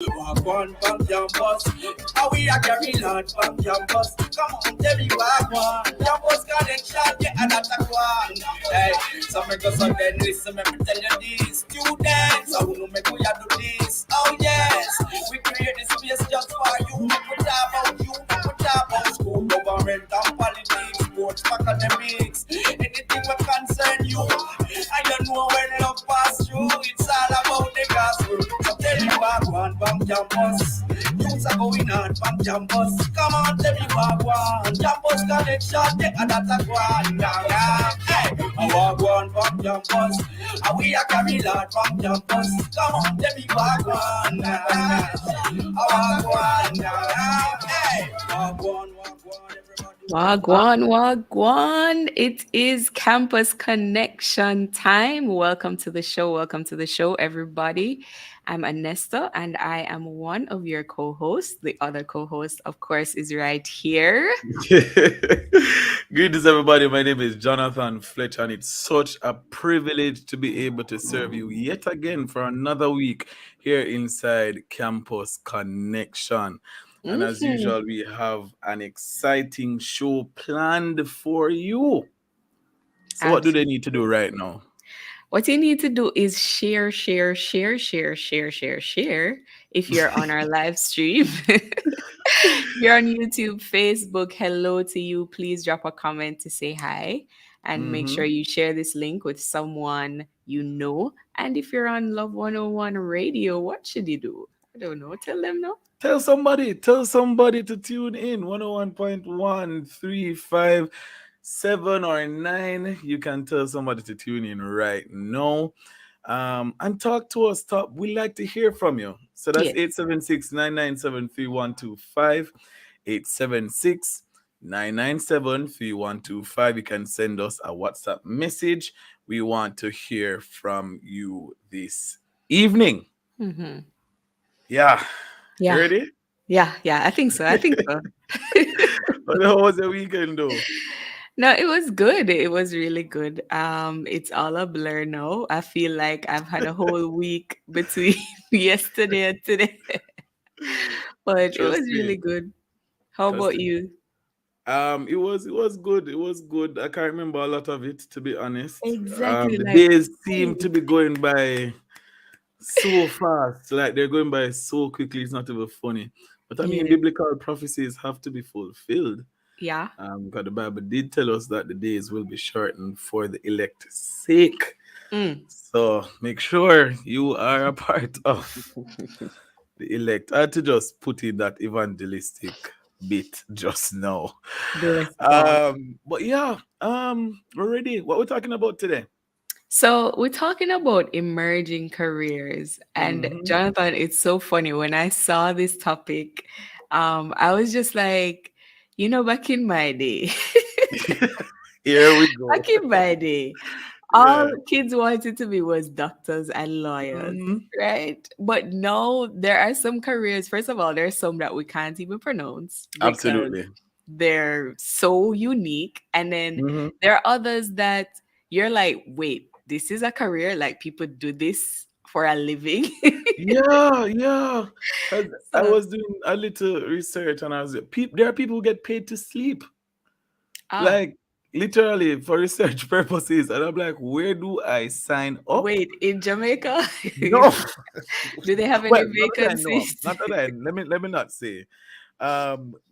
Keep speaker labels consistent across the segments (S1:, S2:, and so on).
S1: Walk one from campus. How we a carry lot from campus. Come on, tell me walk one. Campus connection, yeah, and that's a one. Hey, so make us on then listen, me tell you this. Students, I will make we a do this. Oh yes, we create this space just for you. Make we talk about you, make we talk about school, government and politics, sports, academics, anything that concern you. I don't know when love pass through. It's all about the gospel. So tell me walk one from campus. News are going on from campus. Come on, tell me one. Campus connection, take a data one. Yeah. Hey, I walk one from campus. And we are carry lot from campus. Come on, tell me one. I walk one. Hey, walk one, everybody.
S2: Wagwan, wagwan. It is Campus Connection time. Welcome to the show. Welcome to the show, everybody. I'm Anesta, and I am one of your co hosts. The other co host, of course, is right here.
S3: Greetings, everybody. My name is Jonathan Fletcher, and it's such a privilege to be able to serve you yet again for another week here inside Campus Connection. And as
S2: Mhm.
S3: usual, we have an exciting show planned for you. So, what do they need to do
S2: Absolutely.
S3: right now?
S2: What you need to do is share, share, share, share, share, share, share. If you're on our live stream, you're on YouTube, Facebook, hello to you. Please drop a comment to say hi and make sure
S3: hmm
S2: you share this link with someone you know. And if you're on Love 101 radio, what should you do? I don't know. Tell them no.
S3: Tell somebody to tune in 101.135 or 9. You can tell somebody to tune in right now. And talk to us. We like to hear from you. So that's
S2: Yes.
S3: 876-997-3125. 876-997-3125. You can send us a WhatsApp message. We want to hear from you this evening.
S2: Hmm.
S3: Yeah. You
S2: Yeah.
S3: ready?
S2: Yeah. Yeah. I think so. I think so.
S3: But how was the weekend though?
S2: No, it was good. It was really good. It's all a blur now. I feel like I've had a whole week between yesterday and today, but it was
S3: Trust me.
S2: really good. How
S3: Trust
S2: about
S3: me.
S2: you?
S3: It was good. It was good. I can't remember a lot of it, to be honest.
S2: Exactly,
S3: The
S2: like
S3: days seem
S2: ooh,
S3: to be going by so fast. Like they're going by so quickly, it's not even funny. But I mean,
S2: yes,
S3: biblical prophecies have to be fulfilled.
S2: yeah.
S3: Because the Bible did tell us that the days will be shortened for the elect's sake.
S2: Mm.
S3: So make sure you are a part of the elect. I had to just put in that evangelistic bit just now.
S2: Bless God.
S3: But yeah, we're ready. What we're talking about today?
S2: So we're talking about emerging careers, and
S3: Mm-hmm.
S2: Jonathan, it's so funny when I saw this topic. I was just like, back in my day.
S3: Here we go.
S2: Back in my day, all
S3: Yeah.
S2: kids wanted to be was doctors and lawyers,
S3: Mm-hmm.
S2: right? But now there are some careers. First of all, there's some that we can't even pronounce because
S3: Absolutely.
S2: they're so unique. And then
S3: Mm-hmm.
S2: there are others that you're like, wait, this is a career? Like people do this for a living?
S3: Yeah, yeah. 'Cause I
S2: So,
S3: was doing a little research and there are people who get paid to sleep.
S2: ah,
S3: Like literally for research purposes. And I'm like, where do I sign up?
S2: wait, in Jamaica,
S3: No.
S2: do they have any
S3: Well, not that I know of.
S2: vacancies?
S3: Not that let me not say.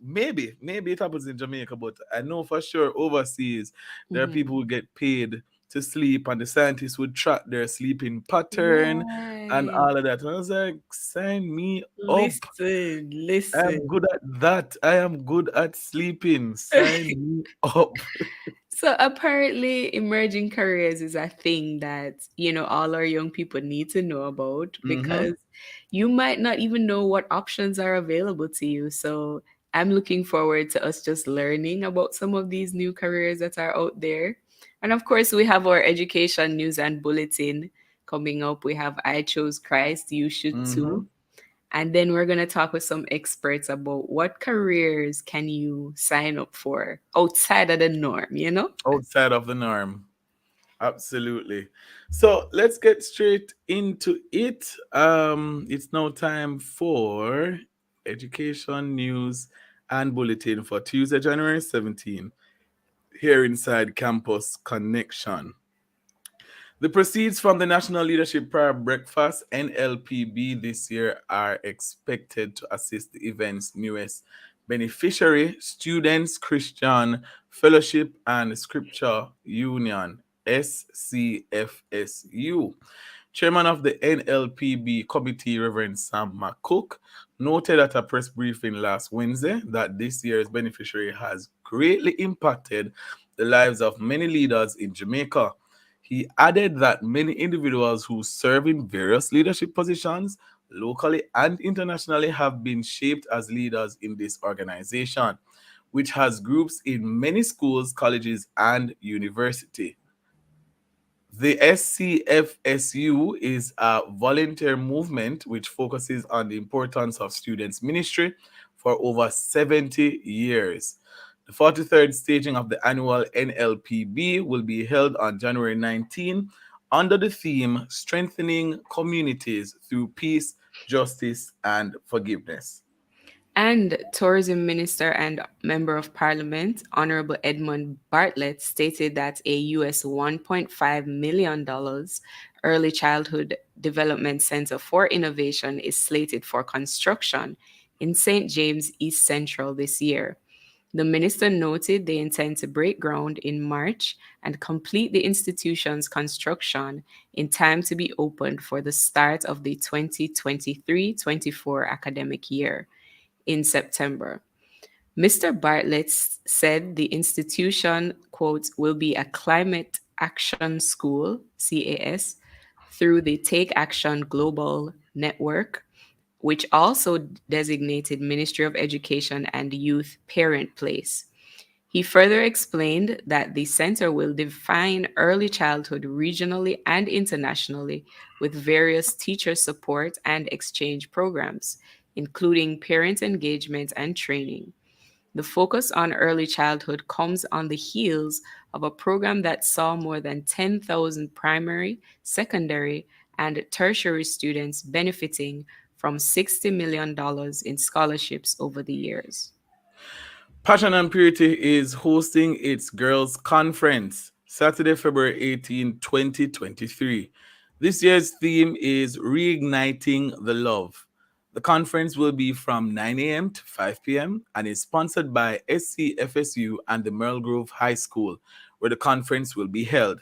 S3: Maybe it happens in Jamaica, but I know for sure overseas there are
S2: Mhm.
S3: people who get paid to sleep, and the scientists would track their sleeping pattern and
S2: Right.
S3: all of that. And I was like, sign me up.
S2: Listen,
S3: I am
S2: listen.
S3: good at that. I am good at sleeping. Sign me up.
S2: So apparently emerging careers is a thing that, all our young people need to know about
S3: Mm-hmm.
S2: because you might not even know what options are available to you. So I'm looking forward to us just learning about some of these new careers that are out there. And of course, we have our education news and bulletin coming up. We have I Chose Christ, You Should
S3: Mm-hmm.
S2: Too. And then we're going to talk with some experts about what careers can you sign up for outside of the norm, you know?
S3: Outside of the norm. Absolutely. So let's get straight into it. It's now time for education news and bulletin for Tuesday, January 17th, here inside Campus Connection. The proceeds from the National Leadership Prayer Breakfast NLPB this year are expected to assist the event's newest beneficiary, Students Christian Fellowship and Scripture Union SCFSU. Chairman of the NLPB committee, Reverend Sam McCook, noted at a press briefing last Wednesday that this year's beneficiary has greatly impacted the lives of many leaders in Jamaica. He added that many individuals who serve in various leadership positions, locally and internationally, have been shaped as leaders in this organization, which has groups in many schools, colleges, and universities. The SCFSU is a volunteer movement which focuses on the importance of students' ministry for over 70 years. The 43rd staging of the annual NLPB will be held on January 19 under the theme Strengthening Communities Through Peace, Justice, and Forgiveness.
S2: And Tourism Minister and Member of Parliament, Honorable Edmund Bartlett, stated that a US $1.5 million early childhood development center for innovation is slated for construction in St. James East Central this year. The minister noted they intend to break ground in March and complete the institution's construction in time to be opened for the start of the 2023-24 academic year in September. Mr. Bartlett said the institution, quote, will be a climate action school, CAS, through the Take Action Global Network, which also designated Ministry of Education and Youth Parent Place. He further explained that the center will define early childhood regionally and internationally with various teacher support and exchange programs, including parent engagement and training. The focus on early childhood comes on the heels of a program that saw more than 10,000 primary, secondary, and tertiary students benefiting from $60 million dollars in scholarships over the years.
S3: Passion and Purity is hosting its girls' conference Saturday, February 18, 2023. This year's theme is Reigniting the Love. The conference will be from 9 a.m. to 5 p.m. and is sponsored by SCFSU and the Merle Grove High School, where the conference will be held.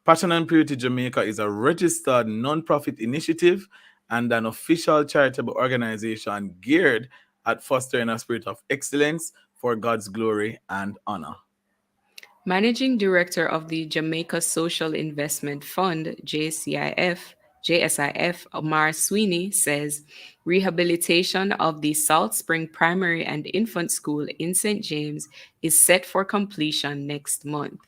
S3: Passion and Purity Jamaica is a registered nonprofit initiative and an official charitable organization geared at fostering a spirit of excellence for God's glory and honor.
S2: Managing Director of the Jamaica Social Investment Fund, JSIF, Omar Sweeney, says rehabilitation of the Salt Spring Primary and Infant School in St. James is set for completion next month.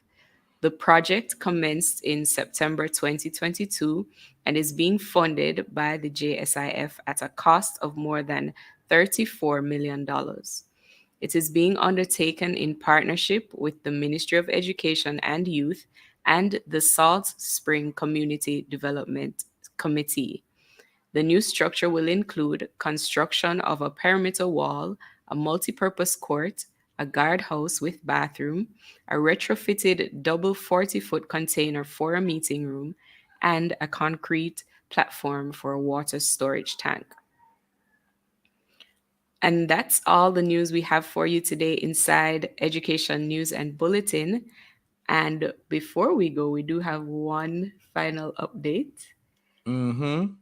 S2: The project commenced in September 2022 and is being funded by the JSIF at a cost of more than $34 million. dollars. It is being undertaken in partnership with the Ministry of Education and Youth and the Salt Spring Community Development Committee. The new structure will include construction of a perimeter wall, a multipurpose court, a guardhouse with bathroom, a retrofitted double 40-foot container for a meeting room, and a concrete platform for a water storage tank. And that's all the news we have for you today inside Education News and Bulletin. And before we go, we do have one final update.
S3: Mm-hmm.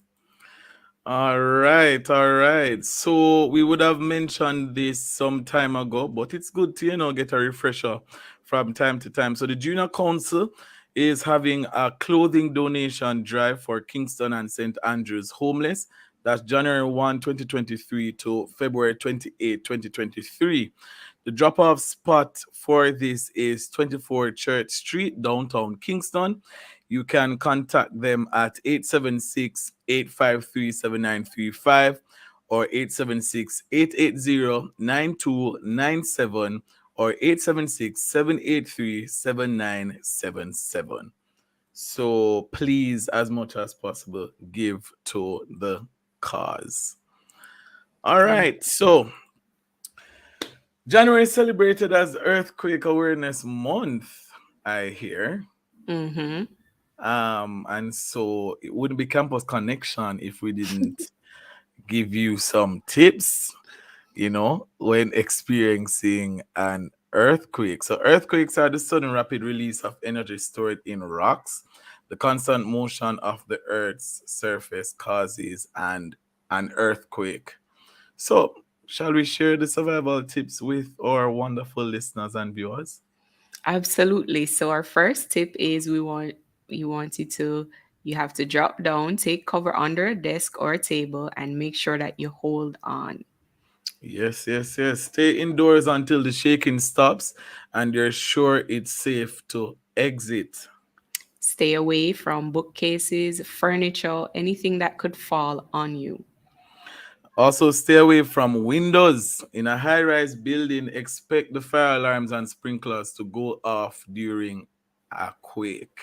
S3: All right, all right. So we would have mentioned this some time ago, but it's good to get a refresher from time to time. So the Junior Council is having a clothing donation drive for Kingston and St. Andrews homeless. That's January 1, 2023 to February 28, 2023. The drop-off spot for this is 24 Church Street, downtown Kingston. You can contact them at 876-853-7935 or 876-880-9297 or 876-783-7977. So please, as much as possible, give to the cause. All right. So January is celebrated as Earthquake Awareness Month, I hear.
S2: Mm-hmm.
S3: And so it wouldn't be Campus Connection if we didn't give you some tips, when experiencing an earthquake. So, earthquakes are the sudden rapid release of energy stored in rocks. The constant motion of the Earth's surface causes an earthquake. So, shall we share the survival tips with our wonderful listeners and viewers?
S2: Absolutely. So our first tip is you have to drop down, take cover under a desk or a table, and make sure that you hold on.
S3: Yes, yes, yes. Stay indoors until the shaking stops and you're sure it's safe to exit.
S2: Stay away from bookcases, furniture, anything that could fall on you.
S3: Also, stay away from windows. In a high rise building, expect the fire alarms and sprinklers to go off during a quake.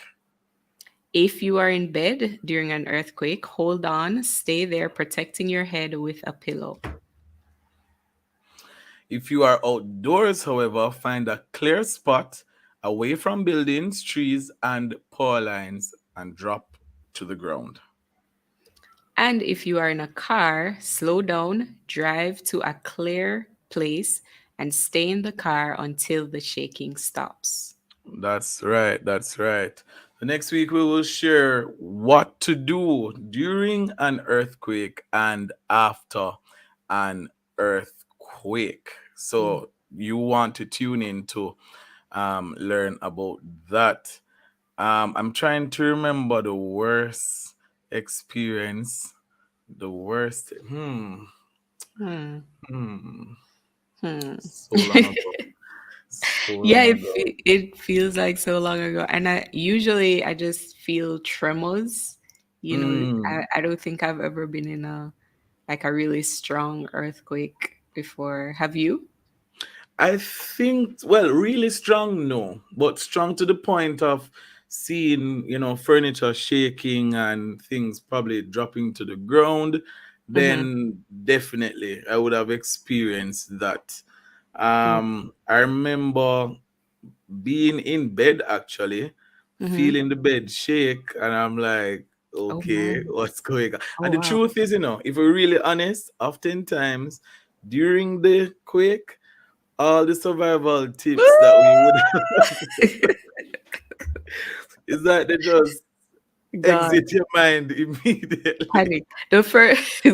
S2: If you are in bed during an earthquake, hold on, stay there protecting your head with a pillow.
S3: If you are outdoors, however, find a clear spot away from buildings, trees, and power lines and drop to the ground.
S2: And if you are in a car, slow down, drive to a clear place, and stay in the car until the shaking stops.
S3: That's right. That's right. The next week, we will share what to do during an earthquake and after an earthquake.
S2: Mm.
S3: So, you want to tune in to learn about that. I'm trying to remember the worst experience. The worst.
S2: Hmm.
S3: Hmm.
S2: Hmm.
S3: So long ago. So
S2: Yeah,
S3: long ago.
S2: it feels like so long ago, and I just feel tremors.
S3: Hmm.
S2: I don't think I've ever been in a really strong earthquake before. Have you?
S3: I think, well, really strong, no, but strong to the point of seeing, furniture shaking and things probably dropping to the ground.
S2: Mm-hmm.
S3: Then definitely I would have experienced that.
S2: Mm-hmm.
S3: I remember being in bed actually,
S2: Mm-hmm.
S3: feeling the bed shake, and I'm like,
S2: Oh
S3: okay,
S2: man.
S3: what's going on?
S2: Oh
S3: And the
S2: wow.
S3: truth is, if we're really honest, oftentimes during the quake, all the survival tips that we would is that they just
S2: God,
S3: exit your mind immediately.
S2: panic. The first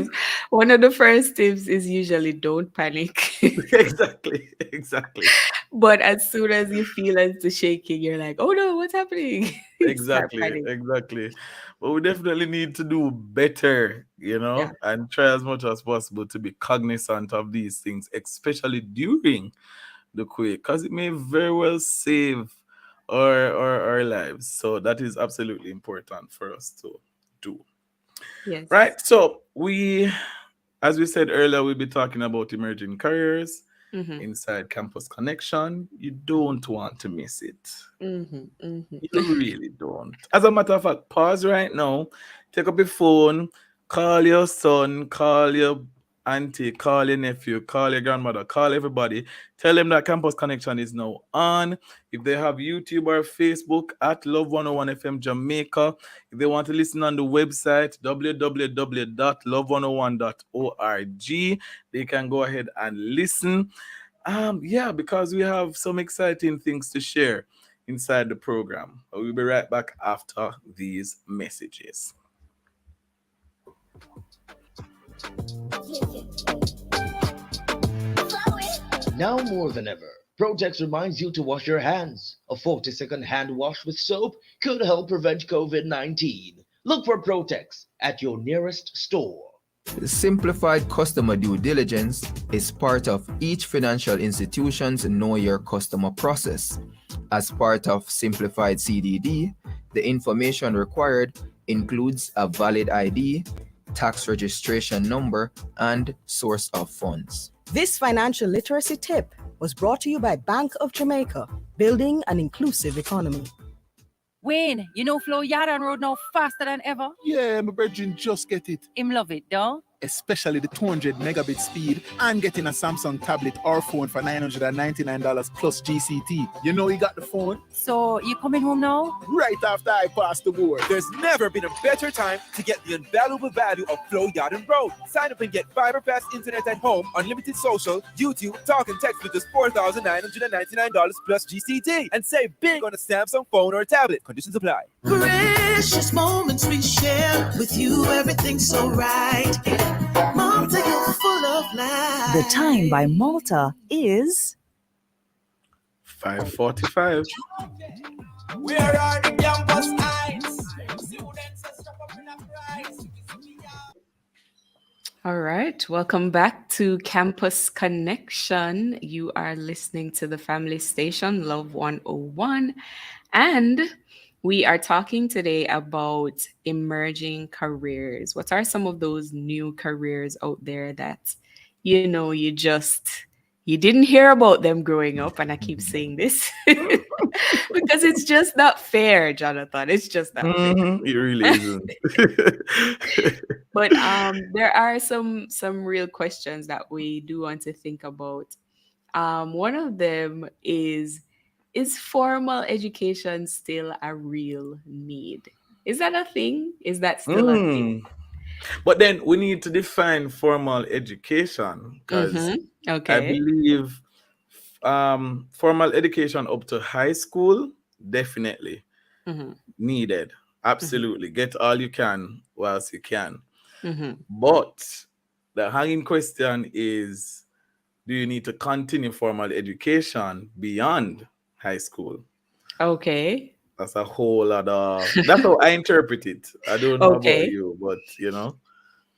S2: one of the first tips is usually don't panic.
S3: Exactly, exactly,
S2: But as soon as you feel as the shaking, you're like, oh no, what's happening? You start
S3: exactly,
S2: panic.
S3: exactly. But we definitely need to do better,
S2: Yeah.
S3: and try as much as possible to be cognizant of these things, especially during the quake, because it may very well save our lives. So that is absolutely important for us to do.
S2: Yes.
S3: Right. So as we said earlier, we'll be talking about emerging careers
S2: Mm-hmm.
S3: inside Campus Connection. You don't want to miss it.
S2: Mm-hmm.
S3: You
S2: Mm-hmm.
S3: really don't. As a matter of fact, pause right now, take up your phone, call your son, call your auntie, call your nephew, call your grandmother, call everybody. Tell them that Campus Connection is now on. If they have YouTube or Facebook at Love 101 FM Jamaica, if they want to listen on the website www.love101.org, they can go ahead and listen. Yeah, because we have some exciting things to share inside the program. We'll be right back after these messages.
S4: Now more than ever, Protex reminds you to wash your hands. A 40-second hand wash with soap could help prevent COVID 19. Look for Protex at your nearest store.
S5: Simplified customer due diligence is part of each financial institution's Know Your Customer process. As part of Simplified CDD, the information required includes a valid ID, tax registration number, and source of funds.
S6: This financial literacy tip was brought to you by Bank of Jamaica, building an inclusive economy. Wayne, you know Flo Yardan Road now faster than ever?
S7: Yeah, my brethren just get it.
S6: Him love it, though.
S7: Especially the 200 megabit speed and getting a Samsung tablet or phone for $999 plus GCT. You know he got the phone
S6: So, you coming home now?
S7: right after I passed the board.
S8: There's never been a better time to get the invaluable value of Flow Yard Road. Sign up and get fiber fast internet at home, unlimited social, YouTube, talk and text with just $4,999 plus GCT, and save big on a Samsung phone or tablet. Conditions apply.
S1: Precious moments we share with you, everything so right. Malta, you're full of life.
S9: The time by Malta is
S3: 5:45.
S1: Where are the campus eyes? Students are stuck up in a price.
S2: All right, welcome back to Campus Connection. You are listening to the family station, Love 101, and we are talking today about emerging careers. What are some of those new careers out there that, you didn't hear about them growing up? And I keep saying this because it's just not fair, Jonathan. It's just not fair.
S3: It really isn't.
S2: But there are some real questions that we do want to think about. One of them is formal education still a real need? Is that a thing? Is that still a thing?
S3: But then we need to define formal education, because I
S2: Okay.
S3: believe formal education up to high school definitely
S2: Mhm.
S3: needed. Absolutely. Get all you can whilst you can.
S2: Mhm.
S3: But the hanging question is, do you need to continue formal education beyond high school?
S2: Okay.
S3: That's a whole lot of, that's how I interpret it. I don't know about
S2: Okay.
S3: you, but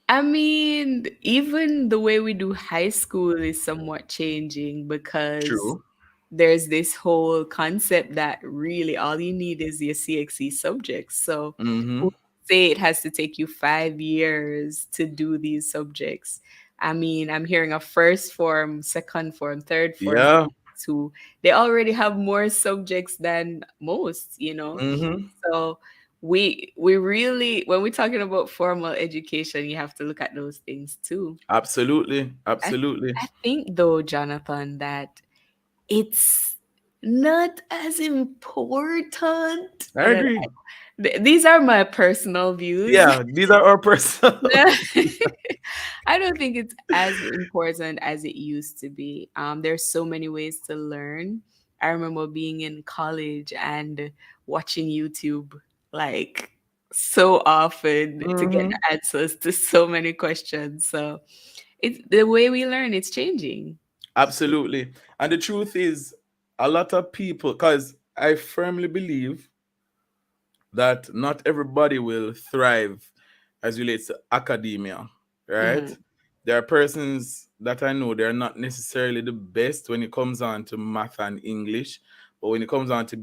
S2: I mean, even the way we do high school is somewhat changing because
S3: true.
S2: there's this whole concept that really all you need is your CXC subjects. So
S3: Mm-hmm.
S2: who say it has to take you 5 years to do these subjects? I mean, I'm hearing a first form, second form, third form
S3: Yeah.
S2: who they already have more subjects than most,
S3: Mm-hmm.
S2: So we really, when we're talking about formal education, you have to look at those things too.
S3: Absolutely.
S2: I,
S3: Absolutely.
S2: I think though, Jonathan, that it's not as important.
S3: I agree.
S2: These are my personal views.
S3: Yeah, these are our personal.
S2: I don't think it's as important as it used to be. There's so many ways to learn. I remember being in college and watching YouTube like so often to get
S3: Mhm.
S2: the answers to so many questions. So it's the way we learn, it's changing.
S3: Absolutely. And the truth is, a lot of people, because I firmly believe that not everybody will thrive as relates to academia, right?
S2: Mhm.
S3: There are persons that I know they're not necessarily the best when it comes on to math and English, but when it comes on to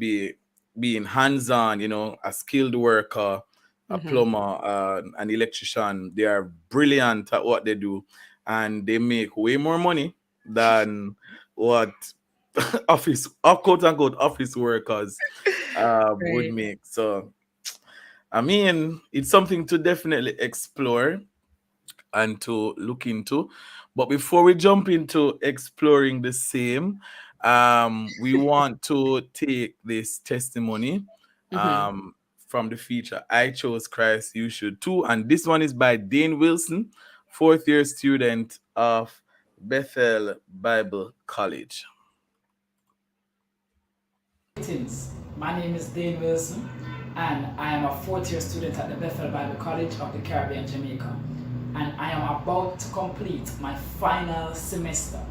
S3: being hands-on, a skilled worker, a
S2: Mhm.
S3: plumber, an electrician, they are brilliant at what they do, and they make way more money than what office, quote unquote, office workers would
S2: Right.
S3: make. So I mean, it's something to definitely explore and to look into. But before we jump into exploring the same, we want to take this testimony
S2: Mhm.
S3: from the feature I Chose Christ, You Should Too. And this one is by Dane Wilson, fourth year student of Bethel Bible College.
S10: Greetings. My name is Dane Wilson, and I am a fourth year student at the Bethel Bible College of the Caribbean, Jamaica. And I am about to complete my final semester.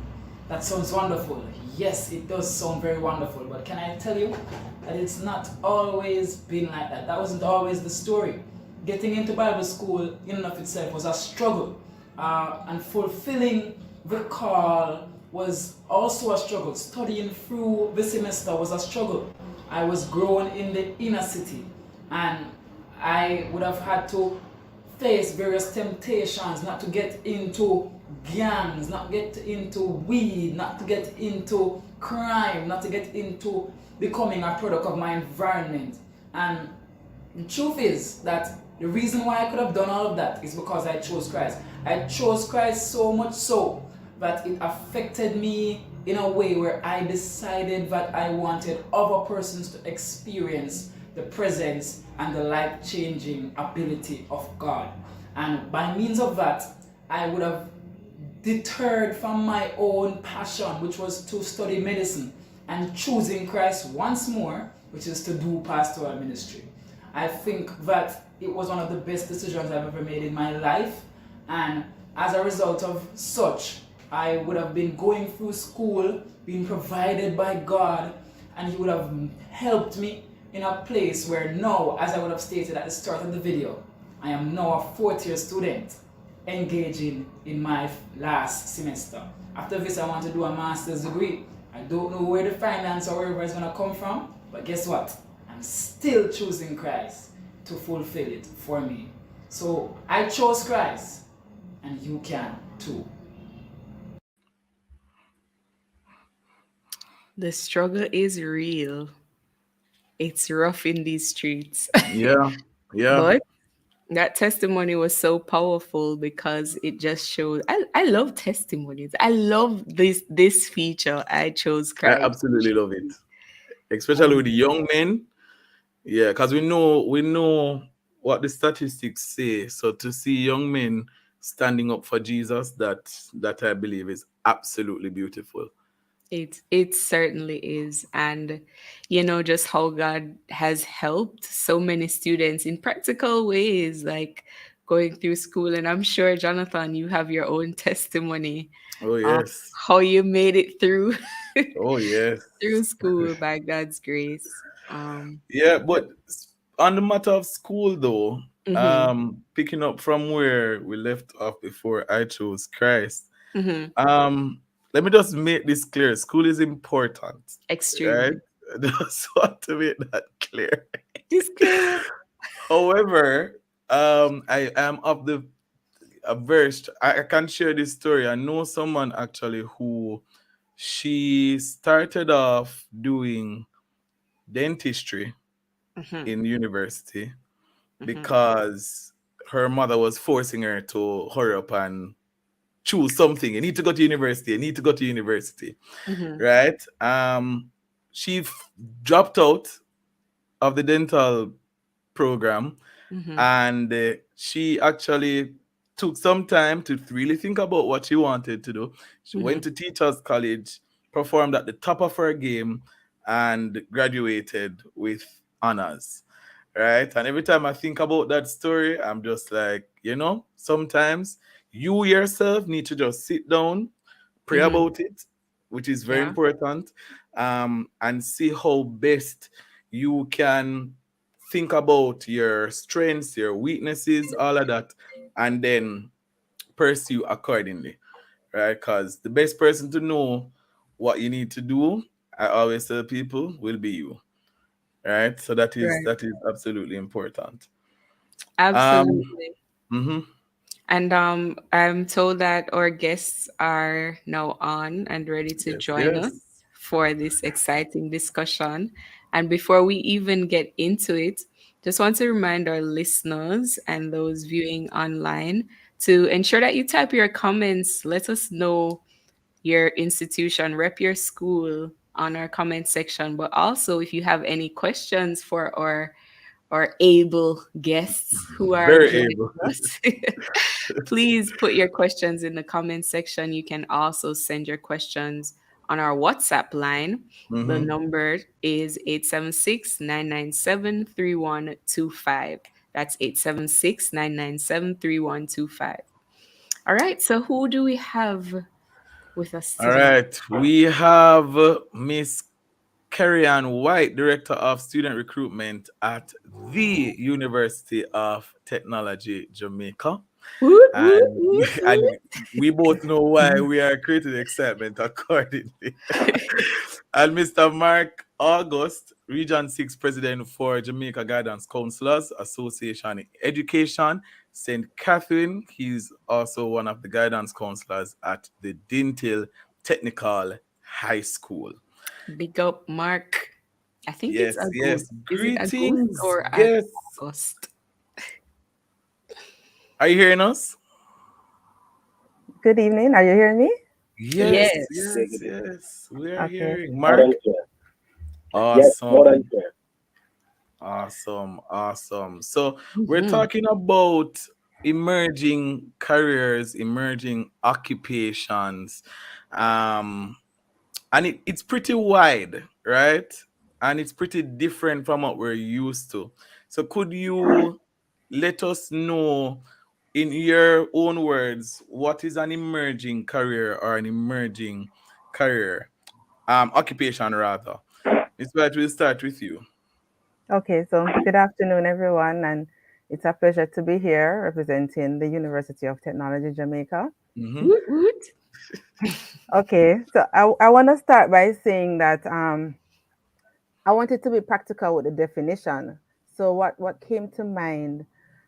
S10: That sounds wonderful. Yes, it does sound very wonderful, but can I tell you that it's not always been like that? That wasn't always the story. Getting into Bible school in and of itself was a struggle, and fulfilling the call was also a struggle. Studying through the semester was a struggle. I was growing in the inner city, and I would have had to face various temptations not to get into gangs, not get into weed, not to get into crime, not to get into becoming a product of my environment. And the truth is that the reason why I could have done all of that is because I chose Christ. I chose Christ so much so that it affected me in a way where I decided that I wanted other persons to experience the presence and the life changing ability of God. And by means of that, I would have deterred from my own passion, which was to study medicine, and choosing Christ once more, which is to do pastoral ministry. I think that it was one of the best decisions I've ever made in my life, and as a result of such, I would have been going through school, being provided by God, and He would have helped me in a place where now, as I would have stated at the start of the video, I am now a fourth year student engaging in my last semester. After this, I want to do a master's degree. I don't know where the finance or wherever it's going to come from, but guess what? I'm still choosing Christ to fulfill it for me. So I chose Christ, and you can too.
S2: The struggle is real. It's rough in these streets.
S3: Yeah, yeah.
S2: But that testimony was so powerful because it just shows I love testimonies. I love this feature. I chose
S3: I
S2: Christ.
S3: absolutely love it, especially
S2: Um,
S3: with the young men. Yeah, because we know what the statistics say. So to see young men standing up for Jesus, that I believe is absolutely beautiful.
S2: it certainly is. And just how God has helped so many students in practical ways, like going through school. And I'm sure, Jonathan, you have your own testimony
S3: Oh
S2: of
S3: yes.
S2: how you made it through
S3: Oh yes.
S2: through school by God's grace.
S3: Yeah, but on the matter of school though,
S2: Mhm,
S3: picking up from where we left off before I chose Christ,
S2: mhm.
S3: let me just make this clear. School is important, right?
S2: Extremely.
S3: I just want to make that clear.
S2: Disclaimer.
S3: However, I am of the averse. I can share this story. I know someone actually who she started off doing dentistry
S2: Mhm,
S3: in university
S2: mhm,
S3: because her mother was forcing her to hurry up and choose something. You need to go to university. You need to go to university,
S2: mhm,
S3: right? She dropped out of the dental program,
S2: mhm,
S3: and she actually took some time to really think about what she wanted to do. She went
S2: mhm,
S3: to teachers college, performed at the top of her game, and graduated with honors, right? And every time I think about that story, I'm just like, sometimes you yourself need to just sit down, pray
S2: mhm.
S3: about it, which is very
S2: Yeah.
S3: important, and see how best you can think about your strengths, your weaknesses, all of that, and then pursue accordingly, right? Because the best person to know what you need to do, I always tell people, will be you, right? So that is
S2: Right.
S3: that is absolutely important. Um,
S2: Absolutely.
S3: mhm.
S2: And I'm told that our guests are now on and ready to
S3: Yes,
S2: join us
S3: yes.
S2: for this exciting discussion. And before we even get into it, just want to remind our listeners and those viewing online to ensure that you type your comments. Let us know your institution, rep your school on our comment section. But also, if you have any questions for our able guests who are
S3: Very
S2: joining
S3: able.
S2: us, please put your questions in the comment section. You can also send your questions on our WhatsApp line. The
S3: Hmm.
S2: number is 876-997-3125. That's 876-997-3125. All right, so who do we have with us
S3: All
S2: today?
S3: right. We have Miss Carrie Ann White, Director of Student Recruitment at the University of Technology, Jamaica.
S2: Woot, woot,
S3: And
S2: woot,
S3: and
S2: woot.
S3: we both know why we are creating excitement accordingly. And Mr. Mark August, Region 6 President for Jamaica Guidance Counselors Association in Education, St. Catherine. He's also one of the guidance counselors at the Dintil Technical High School.
S2: Big up, Mark. I think it's
S3: Yes,
S2: August.
S3: yes.
S2: Is it August
S3: Greetings,
S2: or
S3: guests.
S2: August?
S3: Are you hearing us?
S11: Good evening. Are you hearing me?
S3: Yes,
S2: Yes.
S3: yes, yes. We are
S11: Okay.
S3: hearing.
S12: Loud and
S3: Mark?
S12: clear. Yes, loud and
S3: Awesome.
S12: clear.
S3: Awesome. Awesome. So we're
S2: Hmm.
S3: talking about emerging careers, emerging occupations. Um, and it's pretty wide, right? And it's pretty different from what we're used to. So could you let us know in your own words what is an emerging career or an emerging career occupation rather? It's right, we'll start with you.
S11: Okay. So, good afternoon, everyone, and it's a pleasure to be here representing the University of Technology, Jamaica.
S3: Mm-hmm.
S2: Woot woot.
S11: Okay. So, I want to start by saying that I wanted to be practical with the definition. So, what came to mind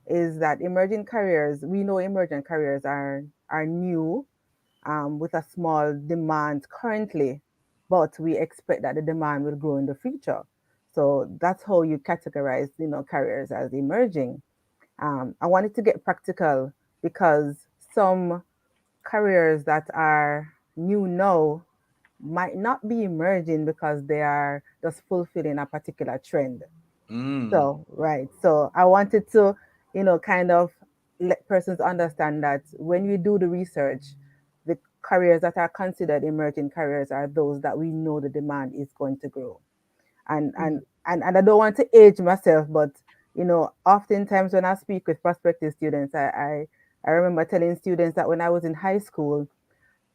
S11: is that emerging careers. We know emerging careers are new, with a small demand currently, but we expect that the demand will grow in the future. So that's how you categorize, careers as emerging. I wanted to get practical because some careers that are new now might not be emerging because they are just fulfilling a particular trend.
S3: Mm.
S11: So, right. So I wanted to, kind of let persons understand that when we do the research, the careers that are considered emerging careers are those that we know the demand is going to grow. And I don't want to age myself, but oftentimes when I speak with prospective students, I remember telling students that when I was in high school,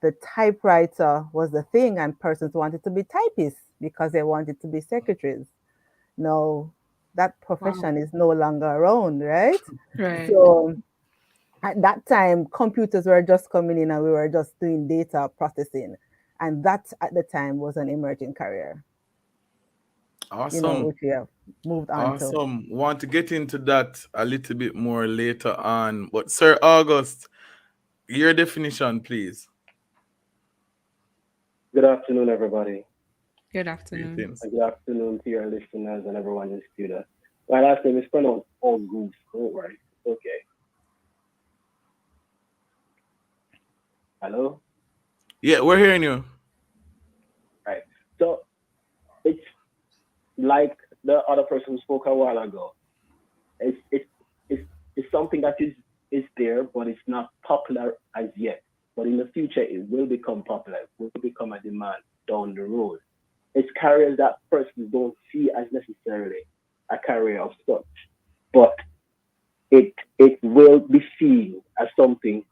S11: the typewriter was the thing, and persons wanted to be typists because they wanted to be secretaries. No, that
S2: Wow.
S11: profession is no longer around, right?
S2: Right.
S11: So at that time, computers were just coming in and we were just doing data processing. And that at the time was an emerging career,
S3: Awesome.
S11: which we have moved on to.
S3: Awesome. Want to get into that a little bit more later on. But Sir August, your definition, please.
S12: Good afternoon, everybody.
S2: Good afternoon.
S3: Greetings.
S12: And good afternoon to your listeners and everyone in the studio. My last name is pronounced August. Don't worry. It's okay. Hello?
S3: Yeah, we're hearing you.
S12: Right. So it's like the other person spoke a while ago. It's it's it's, it's something that is there, but it's not popular as yet. But in the future, it will become popular. It will become a demand down the road. It's careers that persons don't see as necessarily a career of such, but it will be seen as something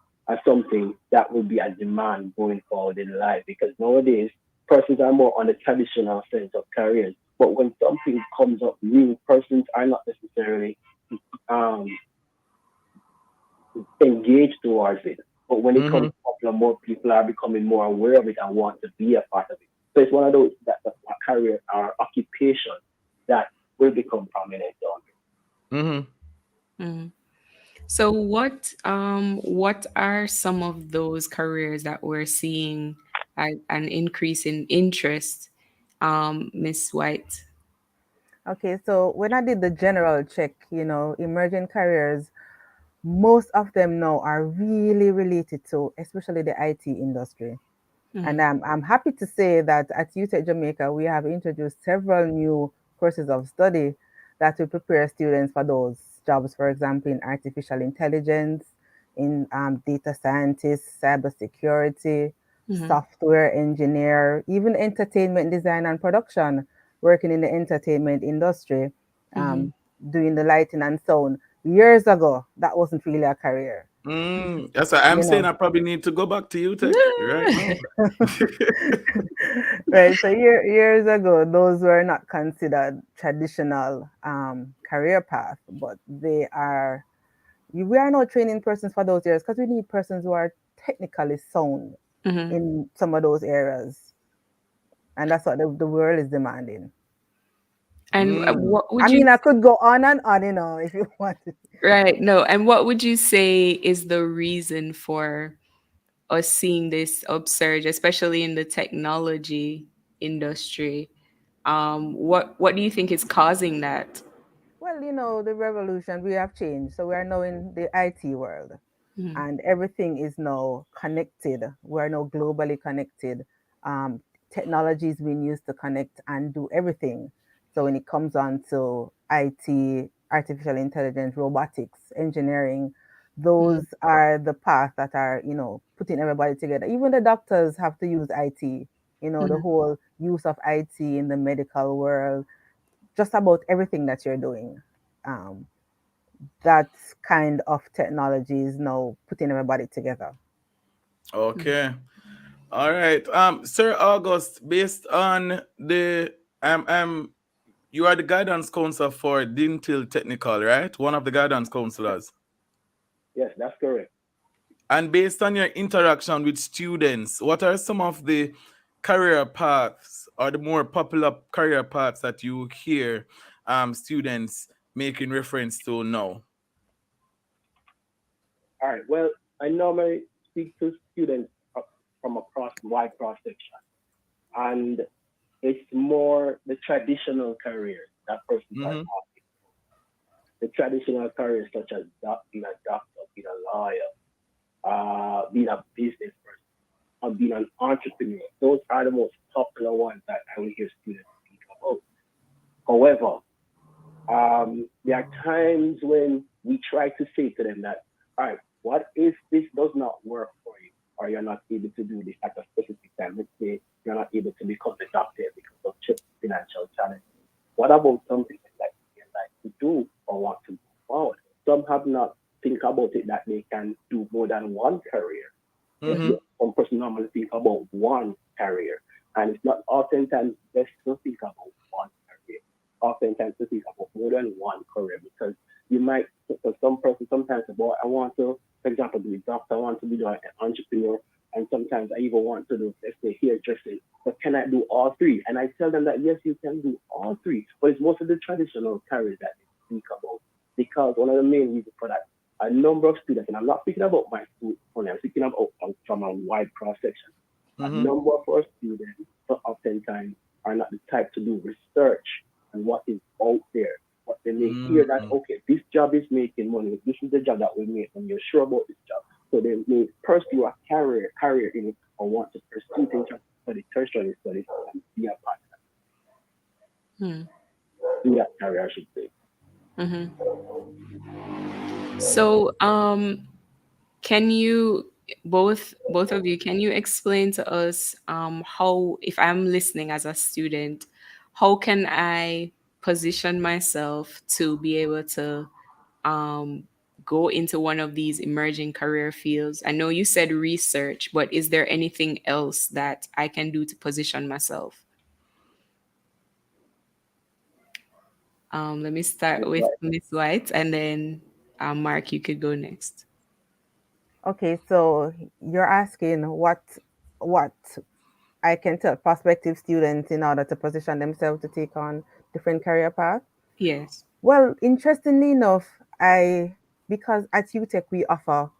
S12: that will be a demand going forward in life because nowadays persons are more on the traditional sense of careers. But when something comes up new, persons are not necessarily um, engaged towards it. But when it
S3: Mm-hmm.
S12: comes popular, more people are becoming more aware of it and want to be a part of it. So it's one of those that a career or occupation that will become prominent on.
S3: Mm-hmm.
S2: Mm. So what are some of those careers that we're seeing an increase in interest, Miss White?
S11: Okay, so when I did the general check, emerging careers, most of them now are really related to, especially the IT industry. And
S2: Mm-hmm.
S11: I'm happy to say that at UTech Jamaica, we have introduced several new courses of study that will prepare students for those jobs, for example, in artificial intelligence, in data scientists, cybersecurity,
S2: Mm-hmm.
S11: software engineer, even entertainment design and production, working in the entertainment industry,
S2: Mm-hmm.
S11: um, doing the lighting and sound. Years ago, that wasn't really a career,
S3: That's why I'm
S11: you
S3: saying
S11: know.
S3: I probably need to go back to you tech right now.
S11: Right. So years ago, those were not considered traditional career path, but they are. We are now training persons for those areas because we need persons who are technically sound
S2: Mm-hmm.
S11: in some of those areas, and that's what the world is demanding.
S2: And
S3: Mm.
S2: what
S11: I
S2: would you
S11: mean, I could go on and on, if you wanted.
S2: right? No, and what would you say is the reason for us seeing this upsurge, especially in the technology industry? What do you think is causing that?
S11: Well, the revolution, we have changed. So we are now in the IT world,
S2: Mhm.
S11: and everything is now connected. We're now globally connected. Technology is being used to connect and do everything. So when it comes on to IT, artificial intelligence, robotics, engineering, those
S2: Mhm.
S11: are the paths that are, putting everybody together. Even the doctors have to use IT, the
S2: Mhm.
S11: whole use of IT in the medical world, just about everything that you're doing. Um, that kind of technology is now putting everybody together.
S3: Okay. All right. Sir August, based on the you are the guidance counselor for Dental Technical, right? One of the guidance counselors.
S12: Yes, that's correct.
S3: And based on your interaction with students, what are some of the career paths or the more popular career paths that you hear students making reference to now?
S12: All right. Well, I normally speak to students from across wide cross section, and it's more the traditional careers that persons are
S3: Mm-hmm.
S12: talking. The traditional careers such as being a doctor, being a lawyer, being a business person, or being an entrepreneur. Those are the most popular ones that I will hear students speak about. However, there are times when we try to say to them that, all right, what if this does not work for you, or you're not able to do this at a specific time? Let's say you're not able to become a doctor because of financial challenges. What about something that you like to do or want to move forward? Some have not think about it that they can do more than one career.
S3: Mm-hmm.
S12: Some person normally think about one career, and it's not oftentimes best to think about one career. Oftentimes to think about more than one career because you might, for some person, sometimes about I want to, for example, be a doctor, I want to be an entrepreneur, and sometimes I even want to do, let's say, hairdressing. But can I do all three? And I tell them that yes, you can do all three, but it's most of the traditional careers that they speak about because one of the main reasons for that a number of students, and I'm not speaking about my school only, I'm speaking about from a wide cross section. A
S3: Mm-hmm.
S12: number of our students oftentimes are not the type to do research on what is out there. But they may hear that,
S3: Mm-hmm.
S12: okay, this job is making money, this is the job that we make, and you're sure about this job. So they may pursue a career in it or want to pursue things for the tertiary studies and be a part
S2: Hmm.
S12: do that career, I should say.
S2: Mhm. So, can you both of you can you explain to us how, if I'm listening as a student, how can I position myself to be able to um, go into one of these emerging career fields? I know you said research, but is there anything else that I can do to position myself? Let me start
S12: That's
S2: with
S12: right.
S2: Miss White, and then Mark, you could go next.
S11: Okay, so you're asking what I can tell prospective students in order to position themselves to take on different career paths.
S2: Yes.
S11: Well, interestingly enough, I because at UTech we offer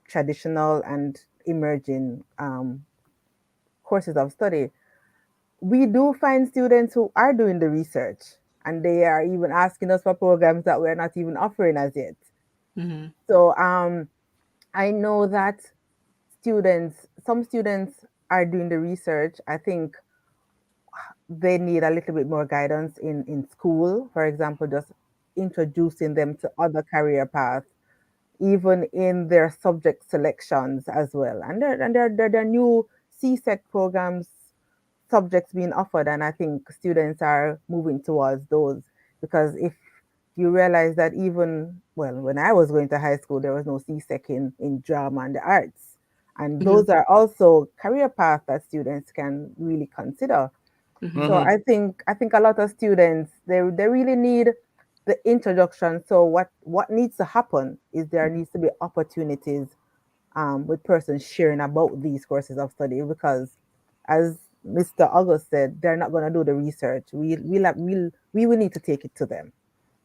S11: traditional and emerging courses of study, we do find students who are doing the research and they are even asking us for programs that we're not even offering as yet.
S2: Mm-hmm.
S11: So I know that some students are doing the research. I think they need a little bit more guidance in school, for example, just introducing them to other career paths, even in their subject selections as well. And there are new CSEC programs, subjects being offered, and I think students are moving towards those because if you realize that even, well, when I was going to high school, there was no CSEC in drama and the arts. And
S2: Mm-hmm.
S11: those are also career paths that students can really consider.
S2: Mm-hmm.
S11: So
S3: Mm-hmm.
S11: I think a lot of students they really need the introduction. So what needs to happen is there needs to be opportunities with persons sharing about these courses of study because, as Mr. August said, they're not going to do the research. We will need to take it to them,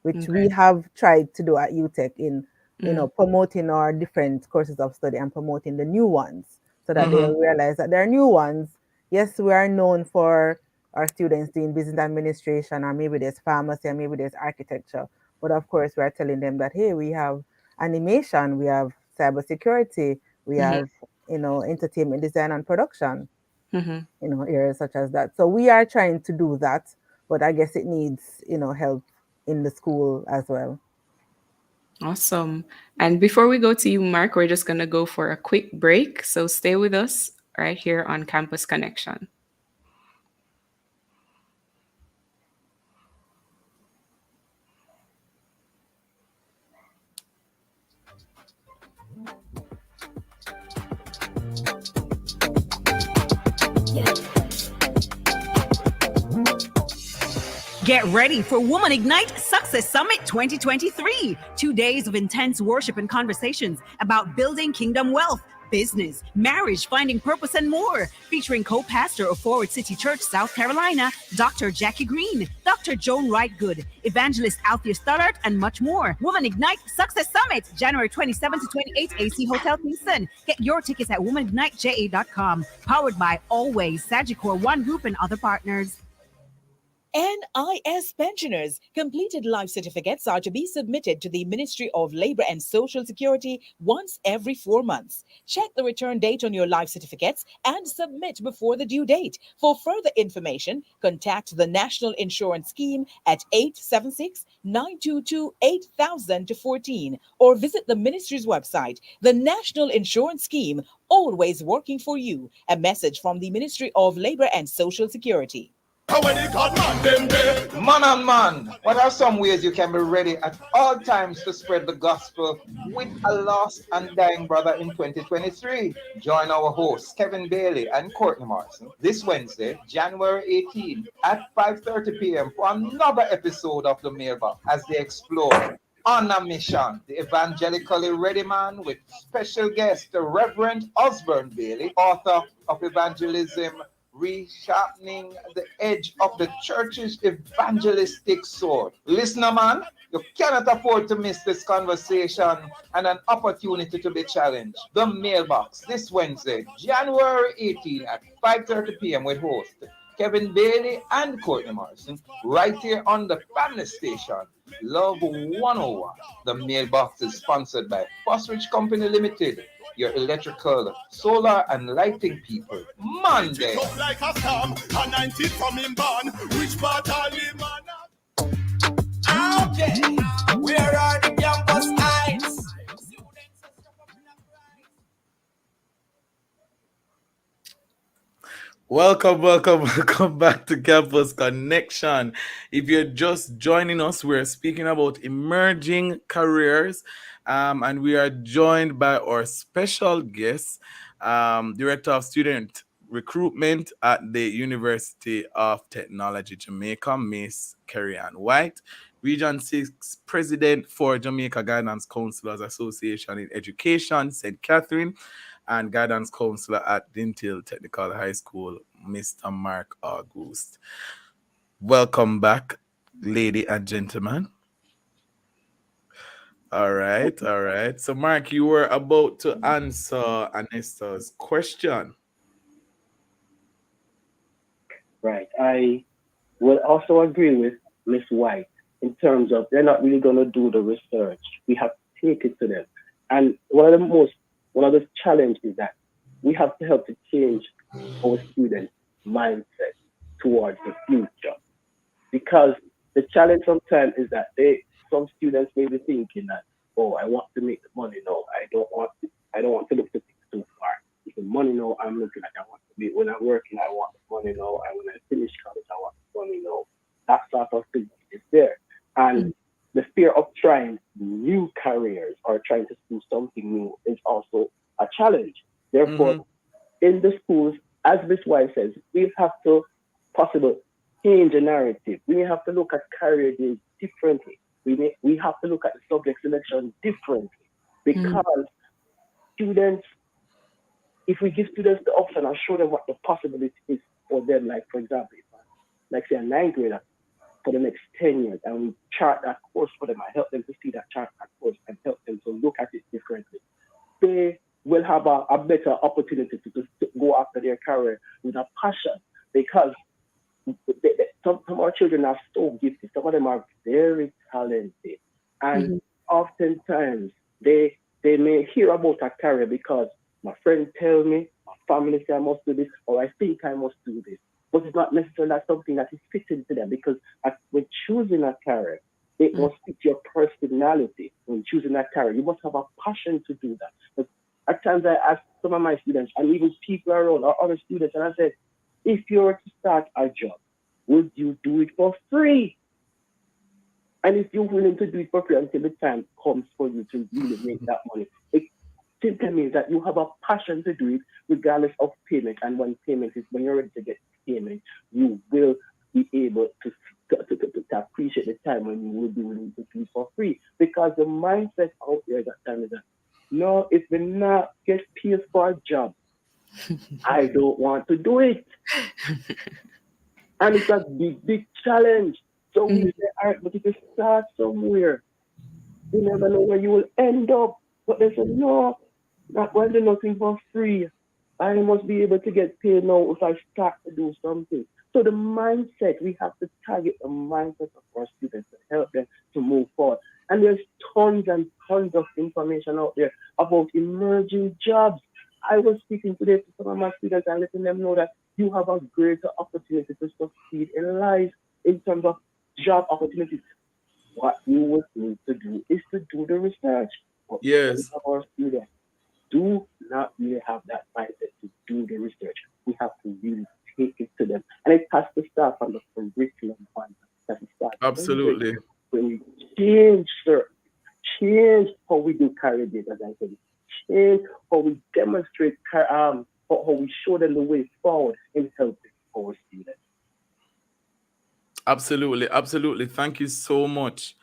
S11: which we
S2: Okay.
S11: have tried to do at UTech in
S2: Mm-hmm.
S11: promoting our different courses of study and promoting the new ones so that they
S2: Mm-hmm.
S3: Mm-hmm.
S11: realize that there are new ones. Yes, we are known for our students doing business administration, or maybe there's pharmacy, or maybe there's architecture. But of course, we are telling them that, hey, we have animation, we have cybersecurity, we
S2: Mm-hmm.
S11: have, entertainment design and production,
S2: Mm-hmm.
S11: areas such as that. So we are trying to do that, but I guess it needs, help in the school as well.
S2: Awesome. And before we go to you, Mark, we're just going to go for a quick break. So stay with us right here on Campus Connection.
S13: Get ready for Woman Ignite Success Summit 2023. 2 days of intense worship and conversations about building kingdom wealth, business, marriage, finding purpose, and more. Featuring co-pastor of Forward City Church, South Carolina, Dr. Jackie Green, Dr. Joan Wright Good, Evangelist Althea Stoddart, and much more. Woman Ignite Success Summit, January 27 to 28, AC Hotel Kingston. Get your tickets at womanigniteja.com. Powered by Always, Sagicor One Group, and other partners.
S14: NIS pensioners. Completed life certificates are to be submitted to the Ministry of Labor and Social Security once every 4 months. Check the return date on your life certificates and submit before the due date. For further information, contact the National Insurance Scheme at 876-922-8000 to 14 or visit the ministry's website. The National Insurance Scheme, always working for you. A message from the Ministry of Labor and Social Security.
S15: Man on man, what are some ways you can be ready at all times to spread the gospel with a lost and dying brother in 2023? Join our hosts Kevin Bailey and Courtney Morrison this Wednesday, January 18 at 5:30 p.m. for another episode of The Mailbox as they explore On a Mission, the evangelically ready man with special guest, the Reverend Osborne Bailey, author of Evangelism Resharpening the Edge of the Church's Evangelistic Sword. Listener man, you cannot afford to miss this conversation and an opportunity to be challenged. The Mailbox this Wednesday, January 18 at 5:30 p.m. with host Kevin Bailey and Courtney Morrison, right here on the family station, Love 101. The Mailbox is sponsored by Fosrich Company Limited, your electrical, solar, and lighting people. Monday.
S1: Like a storm, a 19 from him born. Which part of him okay, where are the campus heights?
S3: Welcome back to Campus Connection. If you're just joining us, we're speaking about emerging careers, and we are joined by our special guest, Director of Student Recruitment at the University of Technology, Jamaica, Miss Kerry-Ann White, Region 6 President for Jamaica Guidance Counselors Association in Education, St. Catherine, and guidance counselor at Dintil Technical High School, Mr. Mark August. Welcome back, lady and gentlemen. All right. So, Mark, you were about to answer Anesta's question.
S12: Right. I will also agree with Miss White in terms of they're not really going to do the research. We have to take it to them. And one of the challenges is that we have to help to change our students' mindset towards the future. Because the challenge sometimes is that some students may be thinking that, oh, I want to make the money now. I don't want to look to things too far. If the money now, I'm looking like I want to be when I'm working, I want the money now, and when I finish college, I want the money now. That sort of thing is there. And the fear of trying new careers or trying to do something new is also a challenge. Therefore, in the schools, as Ms. White says, we have to possibly change the narrative. We have to look at career days differently. We have to look at the subject selection differently because students, if we give students the option and show them what the possibility is for them, like for example, like say a 9th grader for the next 10 years, and we chart that course for them and help them to see that course and help them to look at it differently, they will have a better opportunity to go after their career with a passion. Because Some of our children are so gifted. Some of them are very talented, and
S2: Mm-hmm.
S12: oftentimes they may hear about a career because my friend tell me, my family say I must do this, or I think I must do this. But it's not necessarily something that is fitting to them because when choosing a career, it must fit your personality. When choosing a career, you must have a passion to do that. But at times I ask some of my students and even people around or other students, and I said, if you were to start a job, would you do it for free? And if you're willing to do it for free until the time comes for you to really make that money, it simply means that you have a passion to do it regardless of payment. And when you're ready to get payment, you will be able to appreciate the time when you will be willing to do it for free. Because the mindset out there that time is that, no, if we not get paid for a job, I don't want to do it. And it's a big, big challenge. So we say, all right, but if you start somewhere, you never know where you will end up. But they say, no, not going to do nothing for free. I must be able to get paid now if I start to do something. So the mindset, we have to target the mindset of our students to help them to move forward. And there's tons and tons of information out there about emerging jobs. I was speaking today to some of my students and letting them know that you have a greater opportunity to succeed in life in terms of job opportunities. What you would need to do is to do the research. But some
S3: Yes.
S12: of our students do not really have that mindset to do the research. We have to really take it to them. And it has to start from the curriculum fund. It has to start early.
S3: Absolutely.
S12: When we change, sir, change how we do career data, as I said, change how we demonstrate, how we show them the way forward in helping our students.
S3: Absolutely. Absolutely. Thank you so much.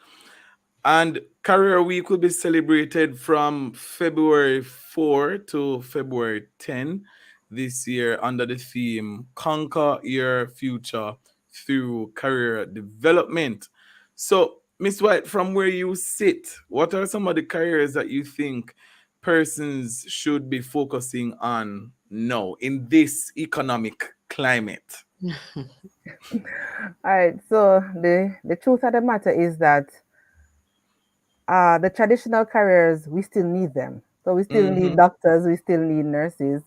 S3: And Career Week will be celebrated from February 4 to February 10 this year under the theme Conquer Your Future Through Career Development. So, Miss White, from where you sit, what are some of the careers that you think persons should be focusing on now in this economic climate?
S11: All right. So the truth of the matter is that the traditional careers, we still need them. So we still need
S3: Mm-hmm.
S11: doctors, we still need nurses.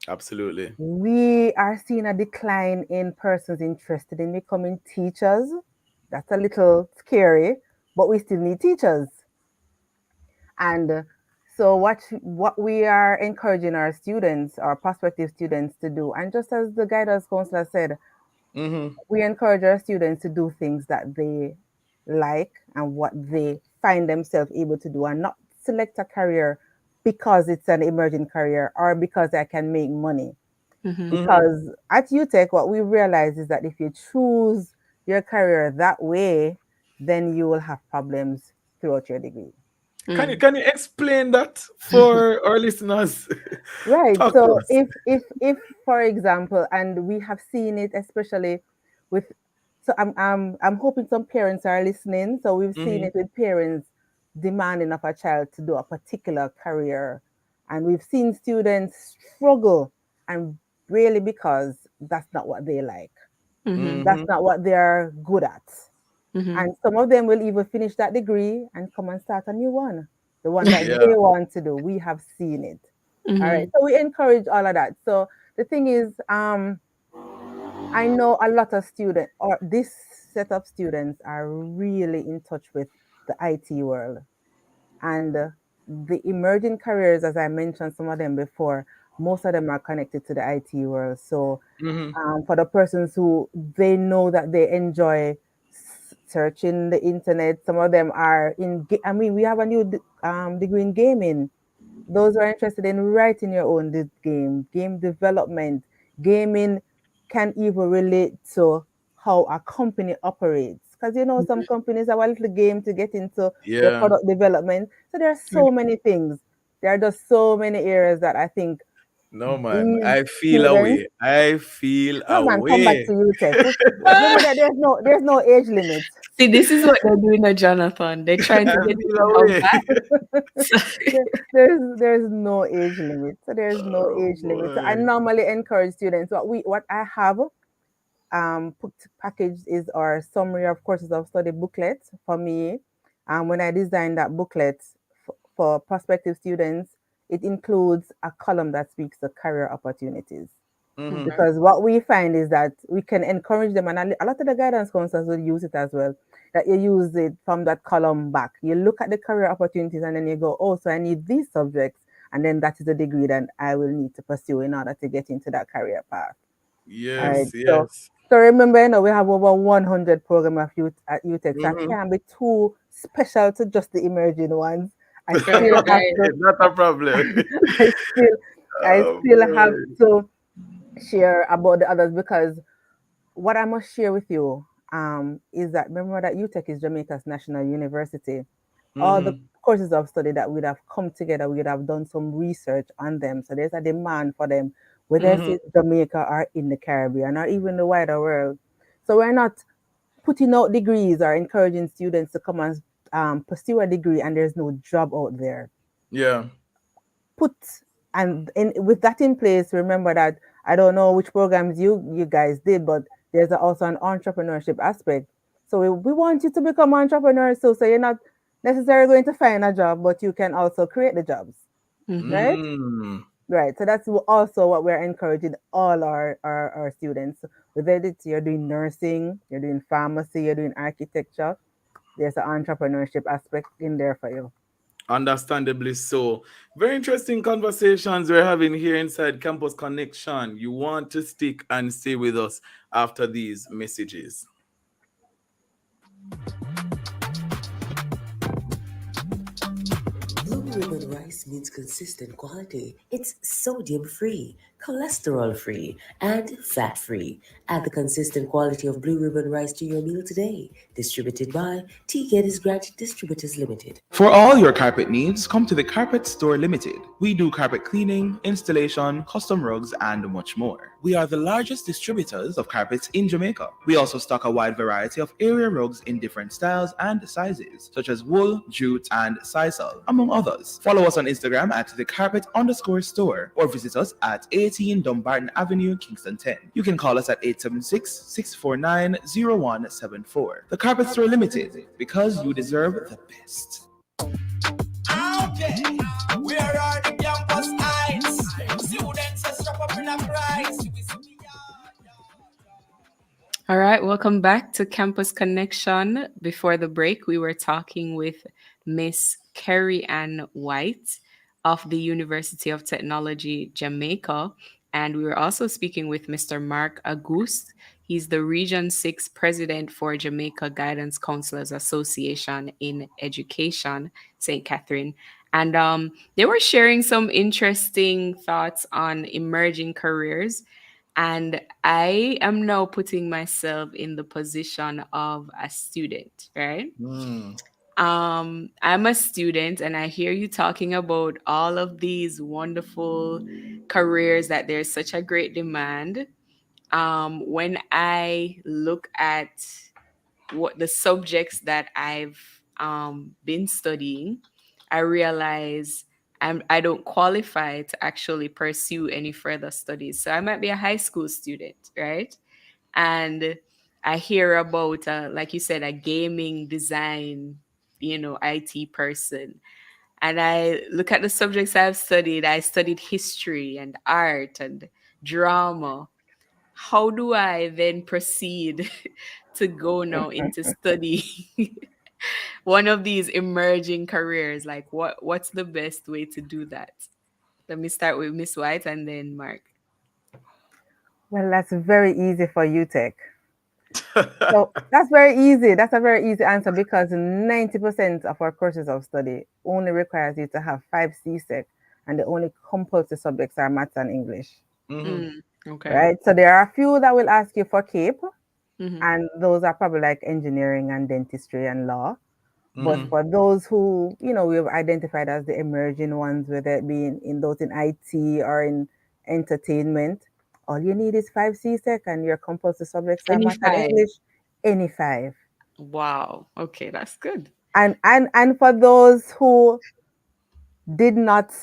S3: Absolutely.
S11: We are seeing a decline in persons interested in becoming teachers. That's a little scary, but we still need teachers. And so what we are encouraging our students, our prospective students to do, and just as the guidance counselor said,
S3: Mm-hmm.
S11: we encourage our students to do things that they like and what they find themselves able to do and not select a career because it's an emerging career or because I can make money.
S2: Mm-hmm.
S11: Because at UTech, what we realize is that if you choose your career that way, then you will have problems throughout your degree.
S3: Can you explain that for our listeners?
S11: Right.
S3: Talk to
S11: So
S3: us.
S11: if for example, and we have seen it especially with, so I'm hoping some parents are listening. So we've seen
S3: Mm-hmm.
S11: it with parents demanding of a child to do a particular career, and we've seen students struggle, and really because that's not what they like.
S2: Mm-hmm.
S11: That's
S3: Mm-hmm.
S11: not what they're good at.
S2: Mm-hmm.
S11: And some of them will even finish that degree and come and start a new one, the one that
S3: Yeah.
S11: they want to do. We have seen it. All
S2: Mm-hmm.
S11: right. So we encourage all of that. So the thing is, I know a lot of students, or this set of students, are really in touch with the IT world. And the emerging careers, as I mentioned some of them before, most of them are connected to the IT world. So
S3: Mm-hmm.
S11: for the persons who they know that they enjoy searching the internet, some of them are I mean, we have a new degree in gaming. Those who are interested in writing your own game development, gaming can even relate to how a company operates. Because you know, some companies have a little game to get into their
S3: Yeah.
S11: product development. So there are so many things. There are just so many areas that I think
S3: No, man.
S11: these
S3: I feel
S11: students,
S3: away. I feel
S11: no man, come back
S3: away.
S11: to you, Tech. Remember that there's no age limit.
S2: See, this is what they're doing to Jonathan. They're trying
S3: I
S2: to get him
S3: feel
S2: to come
S3: away.
S2: back.
S11: There's no age limit. So there's no
S3: Oh
S11: age limit. So I
S3: boy.
S11: normally encourage students. What I have put packaged is our summary of courses of study booklet for me. When I designed that booklet for prospective students, it includes a column that speaks to career opportunities.
S3: Mm-hmm.
S11: Because what we find is that we can encourage them, and a lot of the guidance counselors will use it as well. That you use it from that column back. You look at the career opportunities, and then you go, "Oh, so I need these subjects, and then that is the degree that I will need to pursue in order to get into that career path." All right.
S3: Yes,
S11: So,
S3: yes.
S11: so remember, we have over 100 program of youth at UTech, so I
S3: Mm-hmm.
S11: can't be too special to just the emerging ones. I
S2: Right,
S11: still have
S2: right.
S11: to.
S3: Not a problem.
S11: I still, I
S3: Oh
S11: still have
S3: boy.
S11: to share about the others, because what I must share with you is that remember that UTech is Jamaica's national university. All the
S3: Mm-hmm.
S11: courses of study that would have come together, we would have done some research on them. So there's a demand for them, whether it's
S3: Mm-hmm.
S11: in Jamaica or in the Caribbean or even the wider world. So we're not putting out degrees or encouraging students to come and pursue a degree and there's no job out there.
S3: Yeah.
S11: Put with that in place, remember that I don't know which programs you guys did, but there's also an entrepreneurship aspect. So we want you to become entrepreneurs, so you're not necessarily going to find a job, but you can also create the jobs, right?
S3: Mm.
S11: Right. So that's also what we're encouraging all our students. Whether you're doing nursing, you're doing pharmacy, you're doing architecture, there's an entrepreneurship aspect in there for you.
S3: Understandably so. Very interesting conversations we're having here inside Campus Connection. You want to stick and stay with us after these messages.
S16: Blue Ribbon rice means consistent quality. It's sodium free, cholesterol free, and fat free. Add the consistent quality of Blue Ribbon rice to your meal today. Distributed by T. Geddes Grant Distributors Limited.
S8: For all your carpet needs, come to the Carpet Store Limited. We do carpet cleaning, installation, custom rugs, and much more. We are the largest distributors of carpets in Jamaica. We also stock a wide variety of area rugs in different styles and sizes, such as wool, jute, and sisal, among others. Follow us on Instagram at thecarpet_store or visit us at 18 Dumbarton Avenue, Kingston 10. You can call us at 876-649-0174. The Carpet Store Limited, because you deserve the best.
S1: Okay, where are the campus heights? Students are strap up in a price.
S2: All right, welcome back to Campus Connection. Before the break, we were talking with Miss Carrie Ann White of the University of Technology, Jamaica. And we were also speaking with Mr. Mark Auguste. He's the Region 6 President for Jamaica Guidance Counselors Association in Education, St. Catherine. And they were sharing some interesting thoughts on emerging careers. And I am now putting myself in the position of a student, right?
S3: Mm.
S2: I'm a student and I hear you talking about all of these wonderful careers that there's such a great demand. When I look at what the subjects that I've been studying, I realize I don't qualify to actually pursue any further studies. So I might be a high school student, right? And I hear about, like you said, a gaming design, IT person. And I look at the subjects I've studied. I studied history and art and drama. How do I then proceed to go now into study one of these emerging careers? Like what's the best way to do that? Let me start with Miss White and then Mark.
S11: Well, that's very easy for UTech. So that's very easy. That's a very easy answer because 90% of our courses of study only requires you to have 5 CSEC, and the only compulsory subjects are maths and English.
S2: Okay.
S11: Right? So there are a few that will ask you for CAPE,
S2: Mhm.
S11: and those are probably like engineering and dentistry and law. But
S3: Mhm.
S11: for those who, we've identified as the emerging ones, whether it be in those in IT or in entertainment, all you need is 5 CSEC and your compulsory subjects are
S2: Any
S11: math and
S2: five.
S11: English, any 5.
S2: Wow. Okay, that's good.
S11: And for those who did not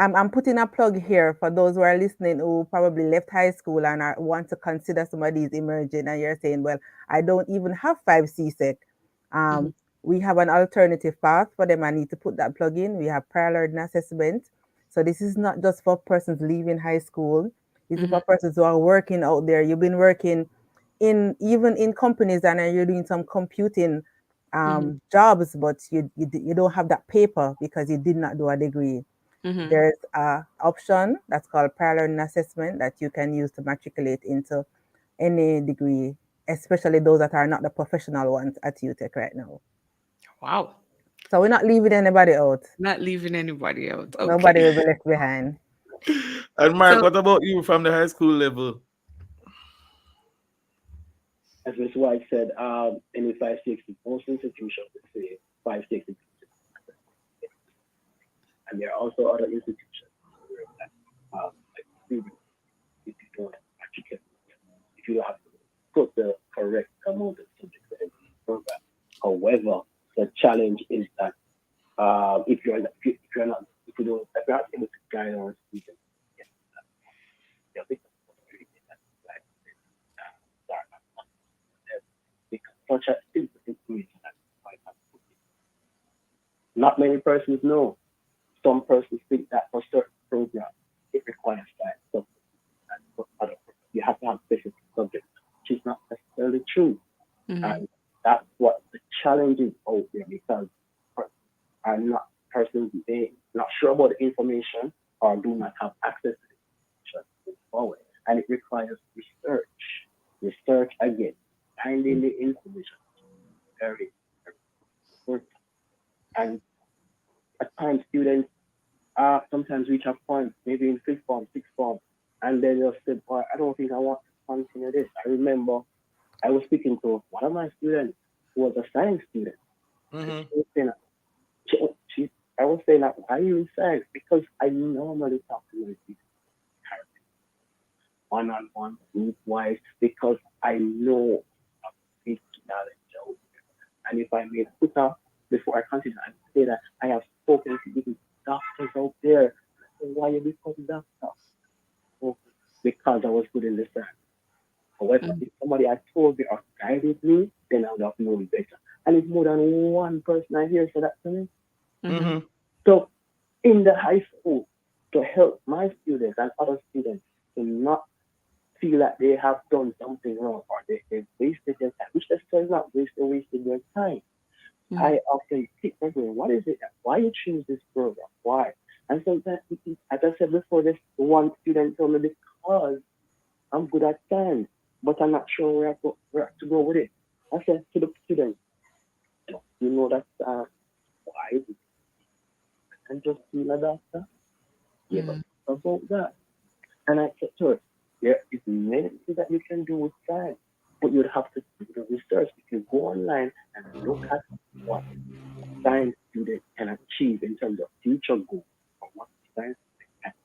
S11: I'm putting a plug here for those who are listening who probably left high school and want to consider some of these emerging, and you're saying, well, I don't even have 5 CSEC. We have an alternative path for them. I need to put that plug in. We have prior learning assessment. So this is not just for persons leaving high school. This is for persons who are working out there. You've been working even in companies and you're doing some computing jobs, but you don't have that paper because you did not do a degree. There's a option that's called prior learning assessment that you can use to matriculate into any degree, especially those that are not the professional ones at UTech right now.
S2: Wow.
S11: So we're not leaving anybody out.
S2: Not leaving anybody out. Okay.
S11: Nobody will be left behind.
S3: And Mark,
S2: So-
S3: what about you from the high school level?
S12: As Mr. White said, in 560, most institutions would say 560. And there are also other institutions where like students, if you don't matriculate, if you don't have to put the correct amount of subjects in the program. However, the challenge is that if you're not, if you're not able to guide our students, they'll be because such a simple information that not many persons know. Some persons think that for certain programs it requires science subjects, and for other programs you have to have specific subjects, which is not necessarily true. And that's what the challenge is out there because I'm not persons they not sure about the information or do not have access to the information forward. And it requires research again, finding the information very, very important. And at times students sometimes reach a point, maybe in fifth form, sixth form, and then they'll say, boy, I don't think I want to continue this. I remember I was speaking to one of my students who was a science student.
S3: Mm-hmm.
S12: She was saying that, I was saying that, why are you in science? Because I normally talk to my people one-on-one, group-wise, because I know a big knowledge out there. And if I may put up, before I continue, I say that I have spoken to different doctors out there. Why you become doctor? Oh, because I was good in the science. However, if somebody had told me or guided me, then I would have known better. And it's more than one person I hear say that to me.
S3: Mm-hmm.
S12: So in the high school, to help my students and other students to not feel that they have done something wrong or they've wasted their time, which necessarily is not wasting their time. I often pick my brain, what is it? Why you choose this program? Why? And sometimes, as I said before, this one student told me because I'm good at science, but I'm not sure where to go with it. I said to the student, you know that why and just be a doctor? Yeah, but about that. And I said to her, there is many things that you can do with science, but you'd have to do the research. If you go online and look at what science students can achieve in terms of future goals or what science can achieve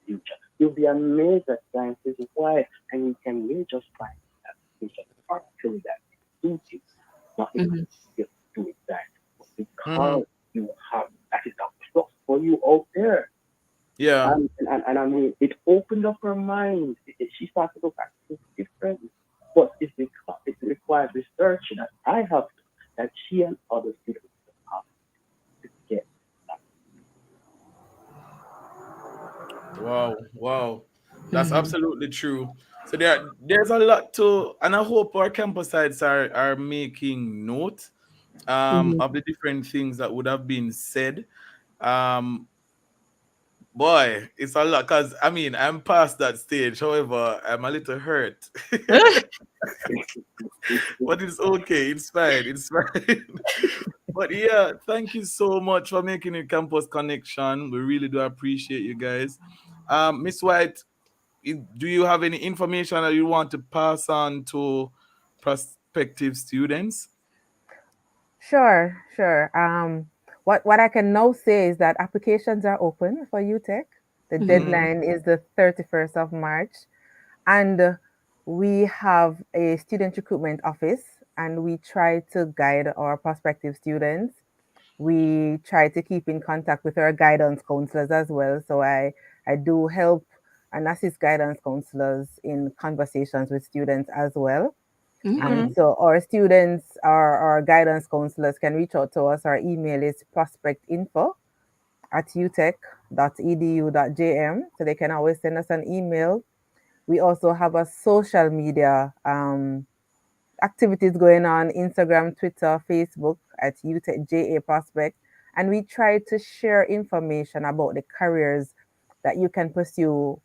S12: in the future, you'll be amazed that science is required and you can really just find that future particularly that suits you, not because you do it that, but because you have that is a plus for you out there.
S3: Yeah.
S12: And I mean, it opened up her mind. She started to look at things different. But it's because it requires research that I have to, that she and other students have to get that.
S3: Wow. That's absolutely true. So there's a lot to, and I hope our campus sites are making note of the different things that would have been said. Um, Boy, it's a lot because I mean I'm past that stage. However, I'm a little hurt, but it's okay. It's fine. It's fine. But yeah, thank you so much for making a campus connection. We really do appreciate you guys. Miss White, do you have any information that you want to pass on to prospective students?
S11: Sure. What I can now say is that applications are open for UTech. The deadline is the 31st of March. And we have a student recruitment office and we try to guide our prospective students. We try to keep in contact with our guidance counselors as well. So I do help and assist guidance counselors in conversations with students as well. And so our students, our guidance counselors can reach out to us. Our email is prospectinfo@utech.edu.jm. So they can always send us an email. We also have a social media activities going on: Instagram, Twitter, Facebook at UTech JA Prospect. And we try to share information about the careers that you can pursue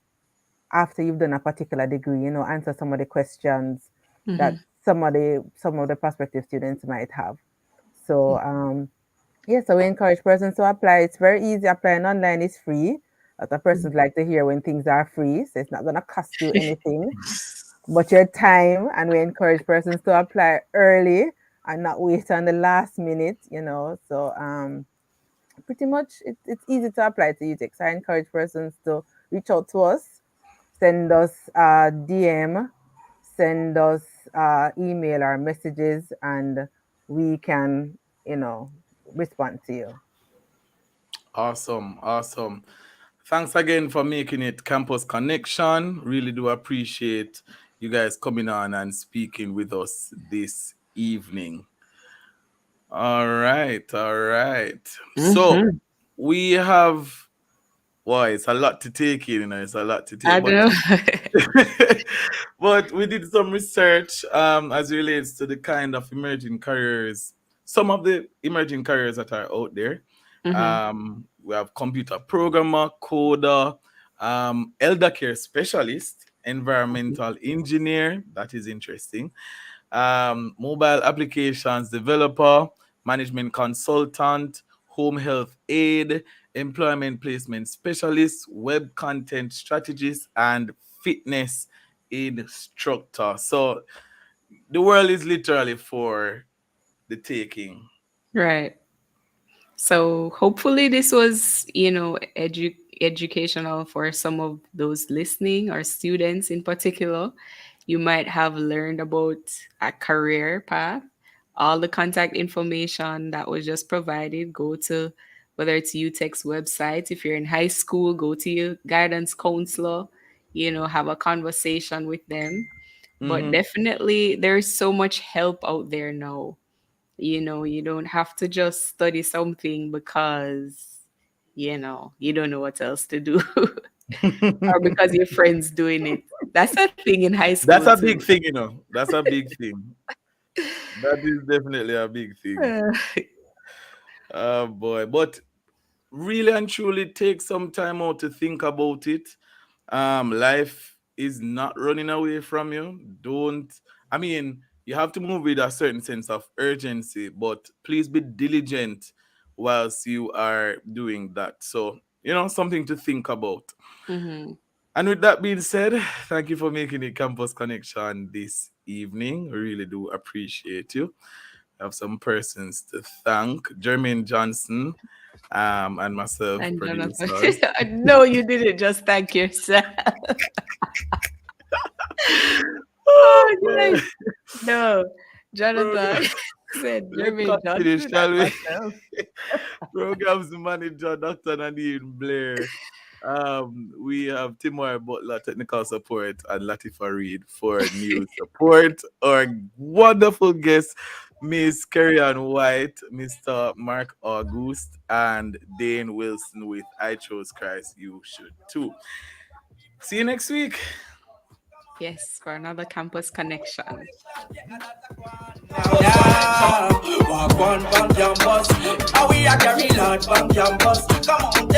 S11: after you've done a particular degree, you know, answer some of the questions that some of the prospective students might have. So so we encourage persons to apply. It's very easy. Applying online is free. A lot of persons like to hear when things are free, so it's not going to cost you anything but your time. And we encourage persons to apply early and not wait on the last minute, you know. So pretty much it's easy to apply to UTech. So I encourage persons to reach out to us, send us a DM, send us email or messages, and we can, you know, respond to you.
S3: Awesome. Thanks again for making it Campus Connection. Really do appreciate you guys coming on and speaking with us this evening. All right. So we have, it's a lot to take in, it's a lot to take.
S2: I know.
S3: But we did some research as it relates to the kind of emerging careers, some of the emerging careers that are out there. We have computer programmer, coder, elder care specialist, environmental engineer. That is interesting. Mobile applications developer, management consultant, home health aide, employment placement specialist, web content strategist, and fitness instructor. So the world is literally for the taking.
S2: Right. So hopefully this was, you know, educational for some of those listening or students in particular. You might have learned about a career path. All the contact information that was just provided, go to whether it's UTech's website. If you're in high school, go to your guidance counselor, you know, have a conversation with them. But definitely there's so much help out there now. You know, you don't have to just study something because, you know, you don't know what else to do or because your friend's doing it. That's a thing in high school.
S3: That's a big thing, you know. That's a big thing. That is definitely a big thing. Oh boy. But really and truly take some time out to think about it. Life is not running away from you. You have to move with a certain sense of urgency, but please be diligent whilst you are doing that. So, you know, something to think about. And with that being said, thank you for making the Campus Connection this evening. We really do appreciate you. I have some persons to thank. Jermaine Johnson and myself,
S2: And
S3: producers.
S2: Jonathan. No, you didn't just thank yourself. Oh, nice. No, Jonathan said Jermaine Johnson.
S3: Shall we? Programs manager, Dr. Nadine Blair. We have Timor Butler, technical support, and Latifa Reed for news support. Our wonderful guests, Miss Kerry-Ann White, Mr. Mark August, and Dane Wilson with I Chose Christ, You Should Too. See you next week.
S2: Yes, for another Campus Connection.
S1: Walk on campus. How we are carrying on campus. Come on, tell me.